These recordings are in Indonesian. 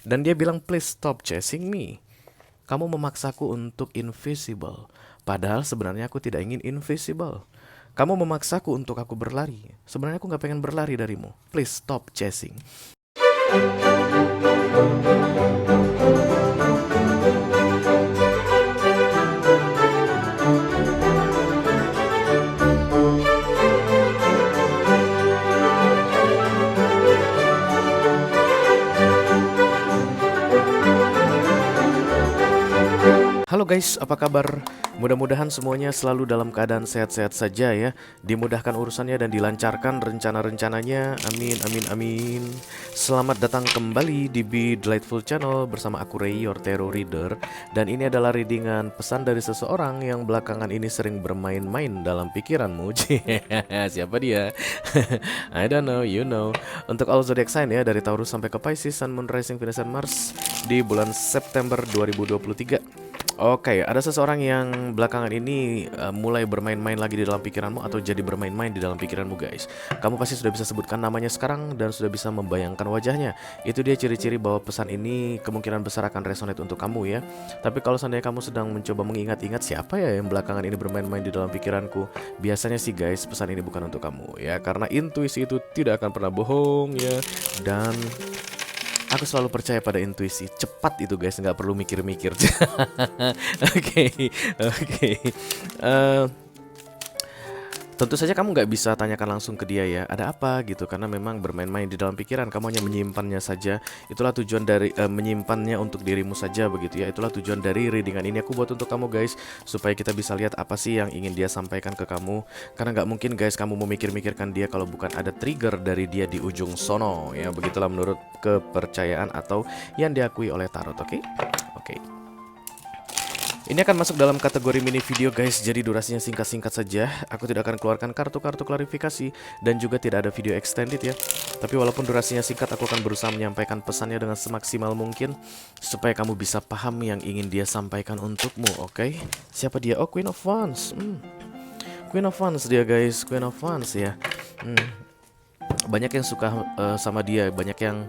Dan dia bilang, please stop chasing me. Kamu memaksaku untuk invisible. Padahal sebenarnya aku tidak ingin invisible. Kamu memaksaku untuk aku berlari. Sebenarnya aku gak pengen berlari darimu. Please stop chasing. Halo guys, apa kabar? Mudah-mudahan semuanya selalu dalam keadaan sehat-sehat saja ya. Dimudahkan urusannya dan dilancarkan rencana-rencananya. Amin, amin, amin. Selamat datang kembali di Be Delightful Channel bersama aku Ray, your tarot reader. Dan ini adalah readingan pesan dari seseorang yang belakangan ini sering bermain-main dalam pikiranmu. Siapa dia? I don't know, you know. Untuk all zodiac sign ya, dari Taurus sampai ke Pisces, Sun, Moon, Rising, Venus, dan Mars di bulan September 2023. Oke, ada seseorang yang belakangan ini mulai bermain-main lagi di dalam pikiranmu atau jadi bermain-main di dalam pikiranmu guys. Kamu pasti sudah bisa sebutkan namanya sekarang dan sudah bisa membayangkan wajahnya. Itu dia ciri-ciri bahwa pesan ini kemungkinan besar akan resonate untuk kamu ya. Tapi kalau seandainya kamu sedang mencoba mengingat-ingat siapa ya yang belakangan ini bermain-main di dalam pikiranku, biasanya sih guys pesan ini bukan untuk kamu ya. Karena intuisi itu tidak akan pernah bohong ya. Dan aku selalu percaya pada intuisi. Cepat itu guys, nggak perlu mikir-mikir. Oke, oke. Eh, Tentu saja kamu nggak bisa tanyakan langsung ke dia ya, ada apa gitu, karena memang bermain-main di dalam pikiran, kamu hanya menyimpannya saja. Itulah tujuan dari menyimpannya untuk dirimu saja begitu ya. Itulah tujuan dari readingan ini aku buat untuk kamu guys, supaya kita bisa lihat apa sih yang ingin dia sampaikan ke kamu. Karena nggak mungkin guys kamu memikir-mikirkan dia kalau bukan ada trigger dari dia di ujung sono ya. Begitulah menurut kepercayaan atau yang diakui oleh tarot. Oke, oke. Ini akan masuk dalam kategori mini video guys, jadi durasinya singkat-singkat saja. Aku tidak akan keluarkan kartu-kartu klarifikasi dan juga tidak ada video extended ya. Tapi walaupun durasinya singkat, aku akan berusaha menyampaikan pesannya dengan semaksimal mungkin supaya kamu bisa paham yang ingin dia sampaikan untukmu, oke? Siapa dia? Oh, Queen of Wands. Queen of Wands dia guys, Queen of Wands ya. Banyak yang suka sama dia, banyak yang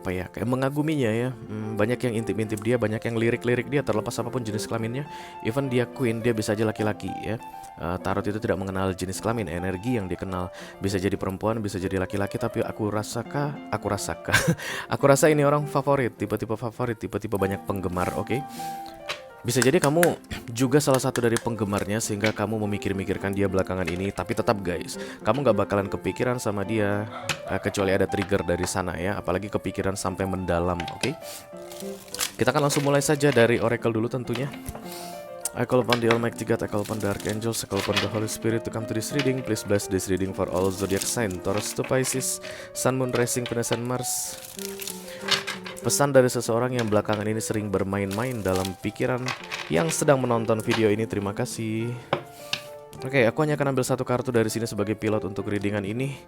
apa ya, kayak mengaguminya ya. Banyak yang intip-intip dia, banyak yang lirik-lirik dia terlepas apapun jenis kelaminnya. Even dia queen, dia bisa aja laki-laki ya. Tarot itu tidak mengenal jenis kelamin, energi yang dikenal bisa jadi perempuan, bisa jadi laki-laki. Tapi aku rasa ini orang favorit, tipe-tipe favorit, tipe-tipe banyak penggemar, oke? Bisa jadi kamu juga salah satu dari penggemarnya sehingga kamu memikir-mikirkan dia belakangan ini. Tapi tetap guys, kamu gak bakalan kepikiran sama dia kecuali ada trigger dari sana ya. Apalagi kepikiran sampai mendalam, oke? Kita akan langsung mulai saja dari oracle dulu tentunya. I call upon the Almighty God, I call upon the Archangels, I call upon the Holy Spirit to come to this reading. Please bless this reading for all zodiac sign, Taurus to Pisces, Sun, Moon, Rising, Venus, and Mars. Pesan dari seseorang yang belakangan ini sering bermain-main dalam pikiran yang sedang menonton video ini. Terima kasih. Oke, aku hanya akan ambil satu kartu dari sini sebagai pilot untuk readingan ini.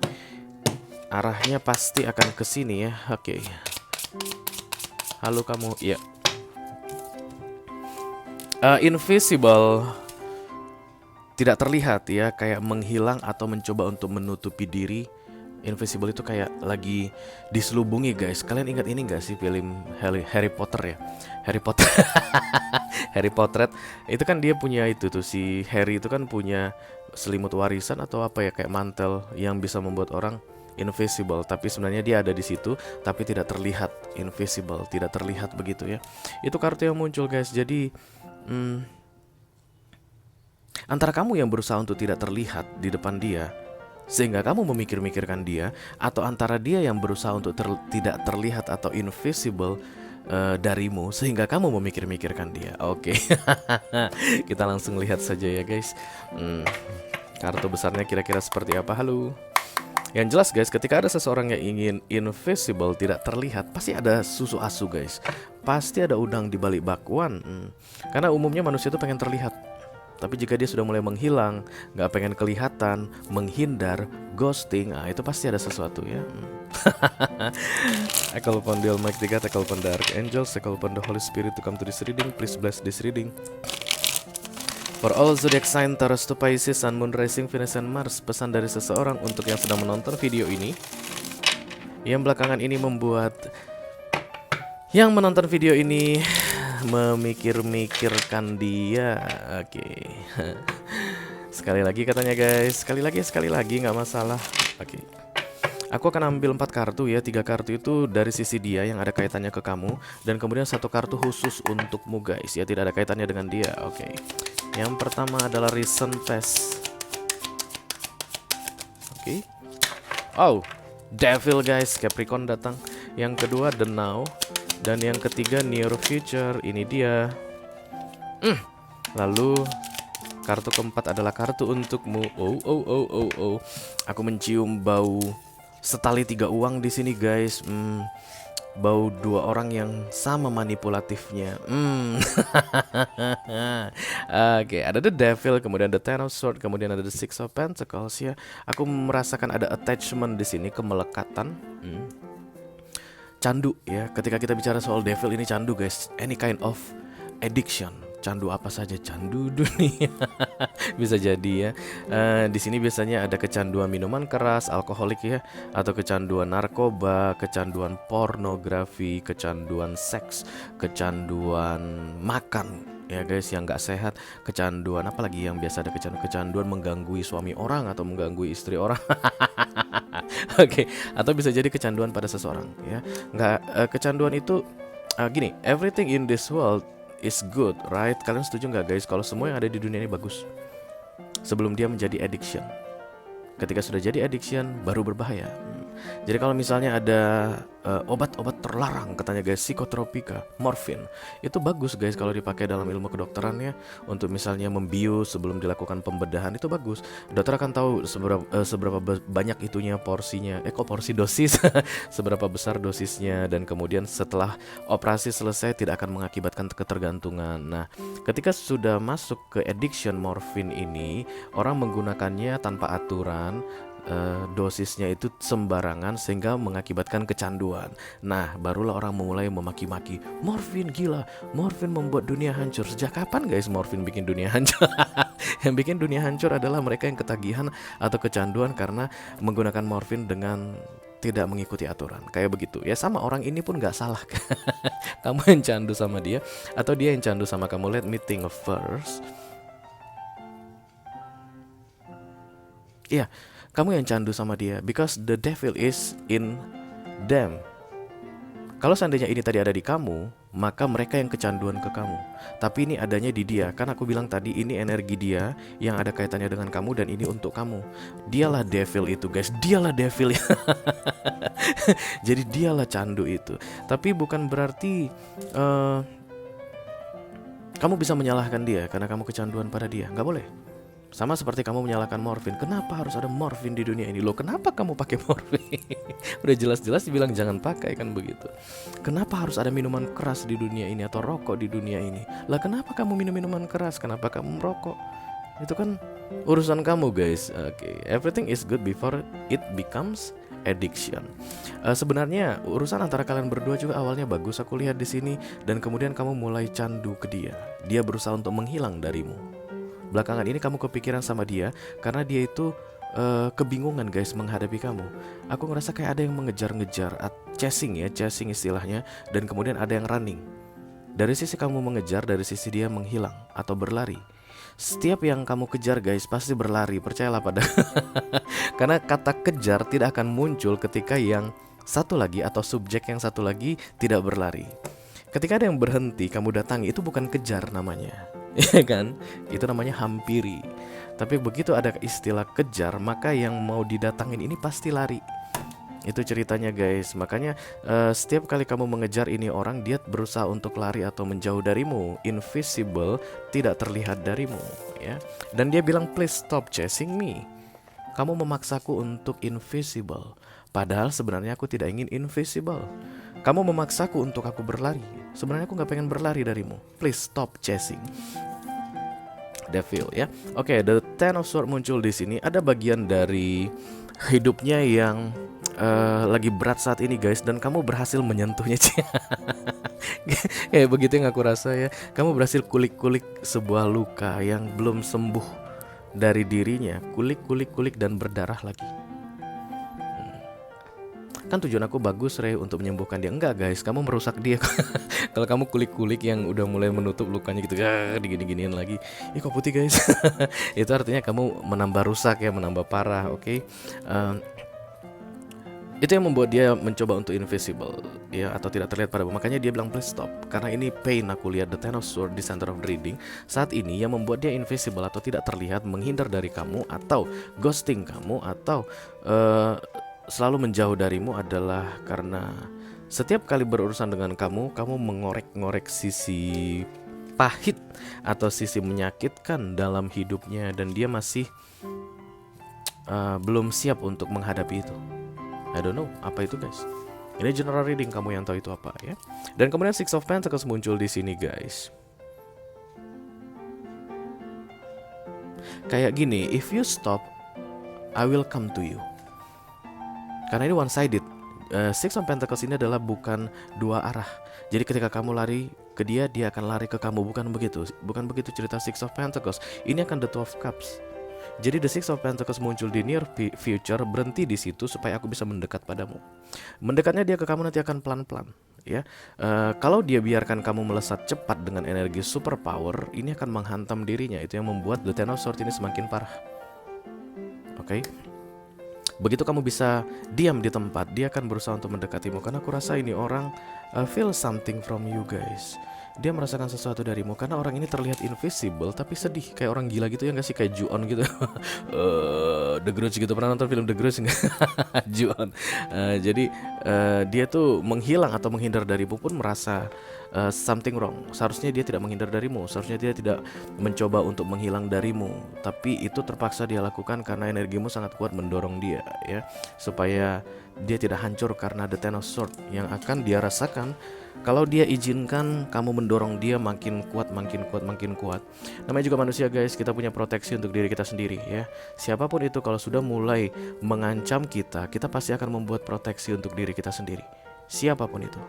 Arahnya pasti akan ke sini ya. Oke. Halo kamu, ya. Invisible, tidak terlihat ya, kayak menghilang atau mencoba untuk menutupi diri. Invisible itu kayak lagi diselubungi guys. Kalian ingat ini gak sih film Harry Potter ya? Harry Potter Harry Potter itu kan dia punya itu tuh, si Harry itu kan punya selimut warisan atau apa ya, kayak mantel yang bisa membuat orang invisible. Tapi sebenarnya dia ada di situ tapi tidak terlihat. Invisible, tidak terlihat begitu ya. Itu kartu yang muncul guys. Jadi antara kamu yang berusaha untuk tidak terlihat di depan dia sehingga kamu memikir-mikirkan dia, atau antara dia yang berusaha untuk tidak terlihat atau invisible darimu sehingga kamu memikir-mikirkan dia. Oke. Kita langsung lihat saja ya guys. Kartu besarnya kira-kira seperti apa? Halo. Yang jelas guys, ketika ada seseorang yang ingin invisible, tidak terlihat, pasti ada susu asu guys. Pasti ada udang di balik bakwan. Karena umumnya manusia itu pengen terlihat. Tapi jika dia sudah mulai menghilang, gak pengen kelihatan, menghindar, ghosting, itu pasti ada sesuatu ya. I call upon the Almighty God, I call upon the Archangels, I call upon the Holy Spirit to come to this reading. Please bless this reading for all zodiac sign, Taurus to Pisces, Sun, Moon, Rising, Venus, and Mars. Pesan dari seseorang untuk yang sedang menonton video ini, yang belakangan ini membuat Yang menonton video ini memikir-mikirkan dia. Oke. Sekali lagi katanya guys, sekali lagi nggak masalah. Oke. Aku akan ambil 4 kartu ya, 3 kartu itu dari sisi dia yang ada kaitannya ke kamu, dan kemudian 1 kartu khusus untukmu guys, ya tidak ada kaitannya dengan dia. Oke. Yang pertama adalah Recent Past. Oke. Oh, Devil guys, Capricorn datang. Yang kedua The Now, dan yang ketiga Near Future. Ini dia. Lalu kartu keempat adalah kartu untukmu. Oh. Aku mencium bau setali 3 uang di sini guys. Bau 2 orang yang sama manipulatifnya. Oke, ada The Devil, kemudian The Ten of Swords, kemudian ada The Six of Pentacles ya. Aku merasakan ada attachment di sini, kemelekatan. Candu ya. Ketika kita bicara soal devil ini candu guys. Any kind of addiction. Candu apa saja, candu dunia. Bisa jadi ya. Di sini biasanya ada kecanduan minuman keras, alkoholik ya, atau kecanduan narkoba, kecanduan pornografi, kecanduan seks, kecanduan makan ya guys yang nggak sehat, kecanduan apa lagi yang biasa ada, kecanduan mengganggu suami orang atau mengganggu istri orang. Oke, atau bisa jadi kecanduan pada seseorang ya. Kecanduan itu gini, everything in this world is good, right? Kalian setuju nggak guys kalau semua yang ada di dunia ini bagus sebelum dia menjadi addiction? Ketika sudah jadi addiction baru berbahaya. Jadi kalau misalnya ada obat-obat terlarang katanya guys, psikotropika, morfin, itu bagus guys kalau dipakai dalam ilmu kedokteran ya, untuk misalnya membius sebelum dilakukan pembedahan, itu bagus. Dokter akan tahu seberapa banyak itunya porsinya, porsi dosis, seberapa besar dosisnya, dan kemudian setelah operasi selesai tidak akan mengakibatkan ketergantungan. Nah, ketika sudah masuk ke addiction morfin ini, orang menggunakannya tanpa aturan. Dosisnya itu sembarangan sehingga mengakibatkan kecanduan. Nah, barulah orang mulai memaki-maki, morfin gila, morfin membuat dunia hancur. Sejak kapan guys morfin bikin dunia hancur? Yang bikin dunia hancur adalah mereka yang ketagihan atau kecanduan karena menggunakan morfin dengan tidak mengikuti aturan. Kayak begitu ya, sama orang ini pun gak salah. Kamu yang candu sama dia atau dia yang candu sama kamu. Let me think first. Iya, kamu yang candu sama dia, because the devil is in them. Kalau seandainya ini tadi ada di kamu, maka mereka yang kecanduan ke kamu. Tapi ini adanya di dia. Kan aku bilang tadi ini energi dia yang ada kaitannya dengan kamu, dan ini untuk kamu. Dialah devil itu guys, dialah devil. Jadi dialah candu itu. Tapi bukan berarti kamu bisa menyalahkan dia karena kamu kecanduan pada dia. Nggak boleh. Sama seperti kamu menyalahkan morfin. Kenapa harus ada morfin di dunia ini? Loh, kenapa kamu pakai morfin? Udah jelas-jelas dibilang jangan pakai, kan begitu. Kenapa harus ada minuman keras di dunia ini atau rokok di dunia ini? Lah, kenapa kamu minum minuman keras? Kenapa kamu merokok? Itu kan urusan kamu guys. Oke, everything is good before it becomes addiction. Sebenarnya urusan antara kalian berdua juga awalnya bagus, aku lihat di sini, dan kemudian kamu mulai candu ke dia. Dia berusaha untuk menghilang darimu. Belakangan ini kamu kepikiran sama dia karena dia itu kebingungan guys menghadapi kamu. Aku ngerasa kayak ada yang mengejar-ngejar, chasing ya, chasing istilahnya, dan kemudian ada yang running. Dari sisi kamu mengejar, dari sisi dia menghilang atau berlari. Setiap yang kamu kejar guys pasti berlari, percayalah pada. Karena kata kejar tidak akan muncul ketika yang satu lagi atau subjek yang satu lagi tidak berlari. Ketika ada yang berhenti kamu datangi, itu bukan kejar namanya. Ya kan? Itu namanya hampiri. Tapi begitu ada istilah kejar, maka yang mau didatangin ini pasti lari. Itu ceritanya guys. Makanya setiap kali kamu mengejar ini orang, dia berusaha untuk lari atau menjauh darimu. Invisible, tidak terlihat darimu ya. Dan dia bilang please stop chasing me. Kamu memaksaku untuk invisible. Padahal sebenarnya aku tidak ingin invisible. Kamu memaksaku untuk aku berlari. Sebenarnya aku gak pengen berlari darimu. Please stop chasing. Devil ya. Oke, the Ten of Swords muncul di sini. Ada bagian dari hidupnya yang lagi berat saat ini guys, dan kamu berhasil menyentuhnya. Kayak begitu yang aku rasa ya. Kamu berhasil kulik-kulik sebuah luka yang belum sembuh dari dirinya. Kulik dan berdarah lagi. kan tujuan aku bagus Rey untuk menyembuhkan dia. Enggak guys, kamu merusak dia. Kalau kamu kulik-kulik yang udah mulai menutup lukanya gitu, digini-giniin lagi, ih kok putih guys. Itu artinya kamu menambah rusak ya, menambah parah. Oke. Itu yang membuat dia mencoba untuk invisible ya, atau tidak terlihat padamu. Makanya dia bilang please stop, karena ini pain. Aku lihat the ten of sword di center of the reading saat ini yang membuat dia invisible atau tidak terlihat, menghindar dari kamu atau ghosting kamu atau selalu menjauh darimu adalah karena setiap kali berurusan dengan kamu mengorek-ngorek sisi pahit atau sisi menyakitkan dalam hidupnya, dan dia masih belum siap untuk menghadapi itu. I don't know apa itu guys. Ini general reading, kamu yang tahu itu apa ya. Dan kemudian Six of Pentacles muncul di sini guys. Kayak gini, if you stop, I will come to you. Karena ini one sided. Six of Pentacles ini adalah bukan dua arah. Jadi ketika kamu lari ke dia, dia akan lari ke kamu. Bukan begitu. Bukan begitu cerita Six of Pentacles. Ini akan the Two of Cups. Jadi the Six of Pentacles muncul di near future, berhenti di situ supaya aku bisa mendekat padamu. Mendekatnya dia ke kamu nanti akan pelan-pelan, ya. Kalau dia biarkan kamu melesat cepat dengan energi super power, ini akan menghantam dirinya. Itu yang membuat the Ten of Swords ini semakin parah. Oke. Begitu kamu bisa diam di tempat, dia akan berusaha untuk mendekatimu. Karena aku rasa ini orang feel something from you guys. Dia merasakan sesuatu darimu, karena orang ini terlihat invisible tapi sedih, kayak orang gila gitu ya nggak sih, kayak Ju-on gitu. The Grudge gitu, pernah nonton film The Grudge nggak? Ju-on. Jadi dia tuh menghilang atau menghindar darimu pun merasa something wrong. Seharusnya dia tidak menghindar darimu, seharusnya dia tidak mencoba untuk menghilang darimu, tapi itu terpaksa dia lakukan karena energimu sangat kuat mendorong dia ya, supaya dia tidak hancur karena the Ten of Swords yang akan dia rasakan. Kalau dia izinkan kamu mendorong dia makin kuat, makin kuat, makin kuat. Namanya juga manusia guys, kita punya proteksi untuk diri kita sendiri ya. Siapapun itu kalau sudah mulai mengancam kita, kita pasti akan membuat proteksi untuk diri kita sendiri. Siapapun itu.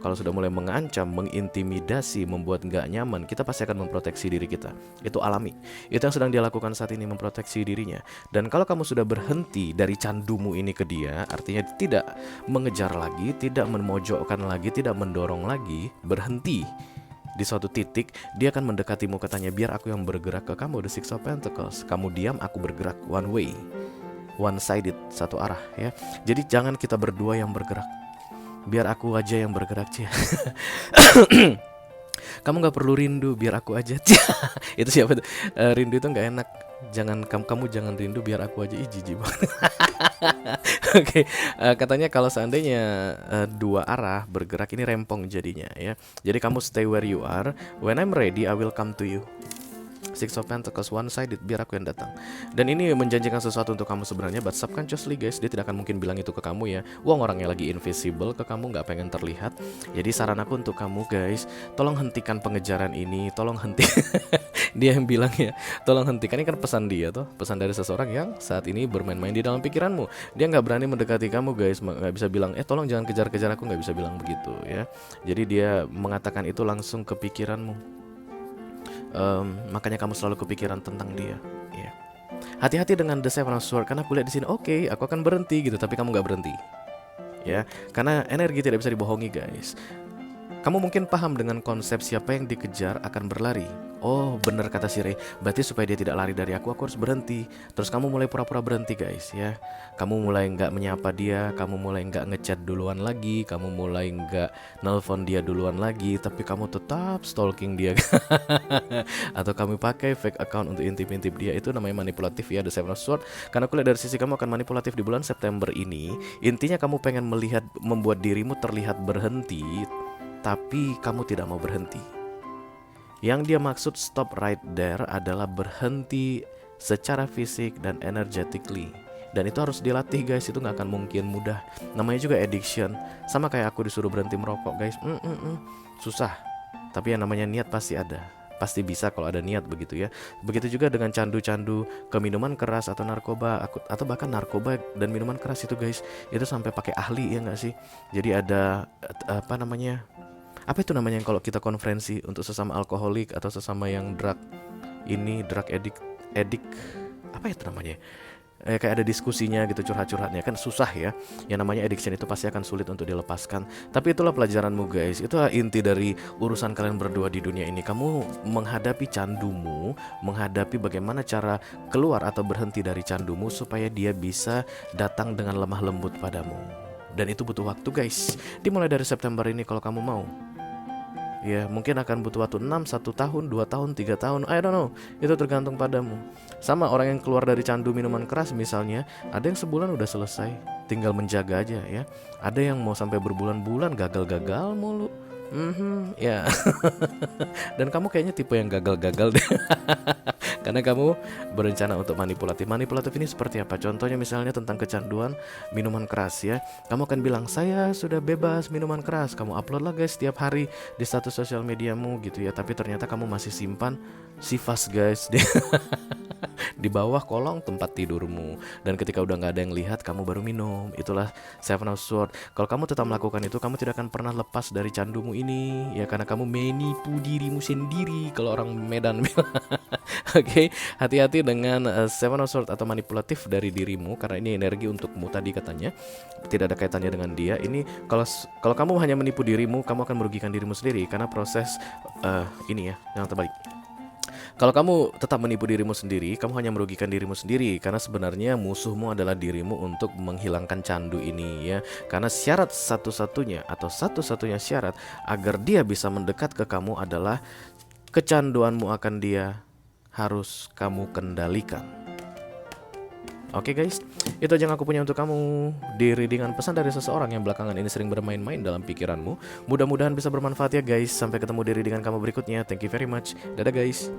Kalau sudah mulai mengancam, mengintimidasi, membuat nggak nyaman, kita pasti akan memproteksi diri kita. Itu alami. Itu yang sedang dia lakukan saat ini, memproteksi dirinya. Dan kalau kamu sudah berhenti dari candumu ini ke dia, artinya tidak mengejar lagi, tidak memojokkan lagi, tidak mendorong lagi, berhenti di suatu titik, dia akan mendekatimu, katanya biar aku yang bergerak ke kamu, the Six of Pentacles. Kamu diam, aku bergerak, one way, one sided, satu arah ya. Jadi jangan kita berdua yang bergerak, biar aku aja yang bergerak cia. Kamu gak perlu rindu, biar aku aja cia. Itu siapa tuh? Rindu itu gak enak. Jangan kamu jangan rindu, biar aku aja. Ih jijik banget. Oke, katanya kalau seandainya dua arah bergerak ini rempong jadinya ya. Jadi kamu stay where you are. When I'm ready, I will come to you. Six of Pentacles one sided, biar aku yang datang. Dan ini menjanjikan sesuatu untuk kamu sebenarnya, but subconsciously guys, dia tidak akan mungkin bilang itu ke kamu ya. Wong orangnya lagi invisible ke kamu, nggak pengen terlihat. Jadi saran aku untuk kamu guys, tolong hentikan pengejaran ini, tolong henti. Dia yang bilang ya, tolong hentikan. Ini kan pesan dia tuh, pesan dari seseorang yang saat ini bermain-main di dalam pikiranmu. Dia nggak berani mendekati kamu guys, nggak bisa bilang tolong jangan kejar-kejar aku, nggak bisa bilang begitu ya. Jadi dia mengatakan itu langsung ke pikiranmu. Makanya kamu selalu kepikiran tentang dia ya. Hati-hati dengan the Seven of Swords, karena aku lihat di sini oke, aku akan berhenti gitu, tapi kamu nggak berhenti ya, karena energi tidak bisa dibohongi guys. Kamu mungkin paham dengan konsep siapa yang dikejar akan berlari. Oh bener kata si Rey, berarti supaya dia tidak lari dari aku harus berhenti. Terus kamu mulai pura-pura berhenti guys ya. Kamu mulai nggak menyapa dia, kamu mulai nggak ngechat duluan lagi, kamu mulai nggak nelpon dia duluan lagi, tapi kamu tetap stalking dia. Atau kamu pakai fake account untuk intip-intip dia. Itu namanya manipulatif ya, the Seven of Swords. Karena aku lihat dari sisi kamu akan manipulatif di bulan September ini. Intinya kamu pengen melihat, membuat dirimu terlihat berhenti, tapi kamu tidak mau berhenti. Yang dia maksud stop right there adalah berhenti secara fisik dan energetically. Dan itu harus dilatih guys, itu gak akan mungkin mudah. Namanya juga addiction. Sama kayak aku disuruh berhenti merokok guys, susah. Tapi yang namanya niat pasti ada. Pasti bisa kalau ada niat begitu ya. Begitu juga dengan candu-candu ke minuman keras atau narkoba, atau bahkan narkoba dan minuman keras itu guys, itu sampai pakai ahli ya gak sih. Jadi ada apa itu namanya yang kalau kita konferensi untuk sesama alkoholik atau sesama yang drug addict, apa itu namanya? kayak ada diskusinya gitu, curhat-curhatnya kan susah ya. Yang namanya addiction itu pasti akan sulit untuk dilepaskan. Tapi itulah pelajaranmu guys. Itulah inti dari urusan kalian berdua di dunia ini. Kamu menghadapi candumu, menghadapi bagaimana cara keluar atau berhenti dari candumu supaya dia bisa datang dengan lemah lembut padamu. Dan itu butuh waktu guys. Dimulai dari September ini kalau kamu mau. Ya mungkin akan butuh waktu 6, 1 tahun, 2 tahun, 3 tahun, I don't know. Itu tergantung padamu. Sama orang yang keluar dari candu minuman keras misalnya, ada yang sebulan udah selesai, tinggal menjaga aja ya. Ada yang mau sampai berbulan-bulan gagal-gagal mulu. Ya. Dan kamu kayaknya tipe yang gagal-gagal deh. Karena kamu berencana untuk manipulatif. Manipulatif ini seperti apa? Contohnya misalnya tentang kecanduan minuman keras ya. Kamu akan bilang, saya sudah bebas minuman keras. Kamu upload lah guys setiap hari di status sosial mediamu gitu ya. Tapi ternyata kamu masih simpan sifas guys di bawah kolong tempat tidurmu. Dan ketika udah gak ada yang lihat, kamu baru minum. Itulah Seven of Swords. Kalau kamu tetap melakukan itu, kamu tidak akan pernah lepas dari candumu ini ya, karena kamu menipu dirimu sendiri kalau orang Medan bilang. Oke, hati-hati dengan Seven of Swords atau manipulatif dari dirimu, karena ini energi untukmu tadi katanya. Tidak ada kaitannya dengan dia. Ini kalau kamu hanya menipu dirimu, kamu akan merugikan dirimu sendiri, karena proses ini ya, yang terbalik. Kalau kamu tetap menipu dirimu sendiri, kamu hanya merugikan dirimu sendiri, karena sebenarnya musuhmu adalah dirimu untuk menghilangkan candu ini ya. Karena syarat satu-satunya atau satu-satunya syarat agar dia bisa mendekat ke kamu adalah kecanduanmu akan dia harus kamu kendalikan. Oke guys, itu aja yang aku punya untuk kamu di readingan pesan dari seseorang yang belakangan ini sering bermain-main dalam pikiranmu. Mudah-mudahan bisa bermanfaat ya guys. Sampai ketemu di readingan kamu berikutnya. Thank you very much. Dadah guys.